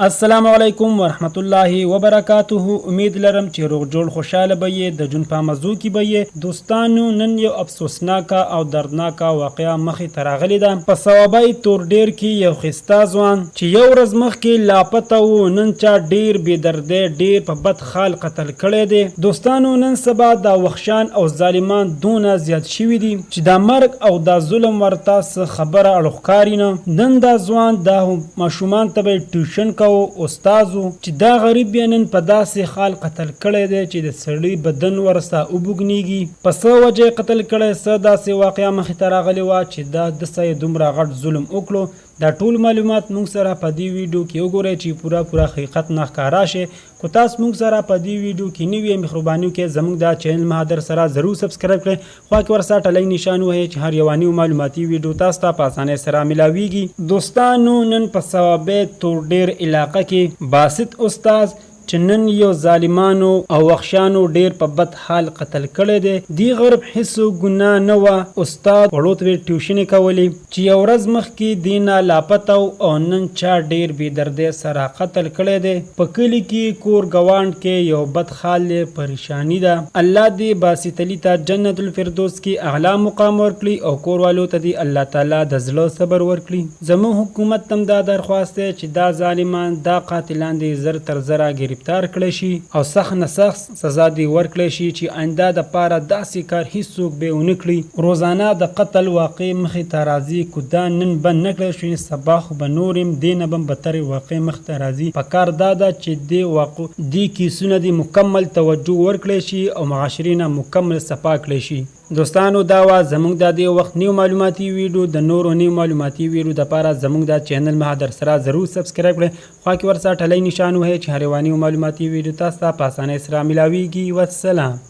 السلام علیکم ورحمت الله وبرکاته. امید لرم چې روغ جوړ خوشاله به یې د جون په مزو کې به یې. دوستانو نن یو افسوسناکه او دردناکه واقعه مخې ته راغلې ده. په صوابۍ تور ډیر کې یو ښایسته ځوان چې یو ورځ مخکې لاپته و نن چا ډیر بې دردی ډیر په بد حال قتل کړی دی. دوستانو نن سبا دا وحشان او ظالمان دونه زیات شوي دي چې دا مرګ او دا ظلم ورته څه خبره اړه ښکاري نه. نن دا ځوان دا ماشومان ته به ټیوشن استازو چې دا غریب بیا نن په داسې حال قتل کړی دی چې د سړي بدن ورسته وبوږنیږي. په څه وجه یې قتل کړی، څه داسې واقعه مخې ته راغلې وه چې دا د څه یې دومره غټ ظلم وکړو. دا ټول معلومات موږ سره په دې ویډیو کې وګورئ چې پوره حقیقت نه ښکاره شي. خو تاسو موږ سره په دې ویډیو کې نوي مهرباني وکړئ زموږ دا چینل مهادر سره ضرور سبسکرایب کړئ. خوا کې ورسره ټلی نشان وهئ چې هر یوه نوي معلوماتي ویډیو تاسو ته په اسانۍ سره میلاویږي. دوستانو نن په صوابۍ تور ډیر علاقه کې باسط استاز چې نن یو ظالمانو او وحشانو ډیر په بد حال قتل کړی دی. دی غرب هیڅ ګناه نه وه. استاد وړو ته ټیوشنې کولې چې یو ورځ مخکې دی نه لاپته او نن چا ډیر بې دردۍ سره قتل کړی دی. په کلي کې کور ګوانډ کې یو بد حال پریشانی ده. الله دې باسط علي ته جنت الفردوس کې اعلی مقام ورکړي او کوروالو ته دې الله تعالی د زړه صبر ورکړي. زموږ حکومت ته دا درخواست دی چې دا ظالمان دا قاتلان دې زر تر زره گرفتار کړی شي او سخت نه سخت سزا دی ورکړی شي چې آینده د پاره داسې کار هیڅوک به ونه کړي. روزانه د قتل واقع مخې ته راځي. کو دا نن بند نه کړی شي سبا خو به نور هم دې نه به بدترې واقع مخې ته راځي. په کار دا ده چې دې کیسونه دې مکمل توجه ورکړی شي او معاشرې نه مکمل صفا کړی شي. دوستانو دا وا زموږ د دې وخت نیو معلوماتي ویډیو د نورو نیو معلوماتي ویډیو د لپاره زموږ د چینل مهادر سره ضرور سبسکرایب کړئ. خوا کې ورسره ټلی نشان وهئ چې هر یوه نیو معلوماتي ویډیو تاسو ته په اسانۍ سره میلاویږي. والسلام.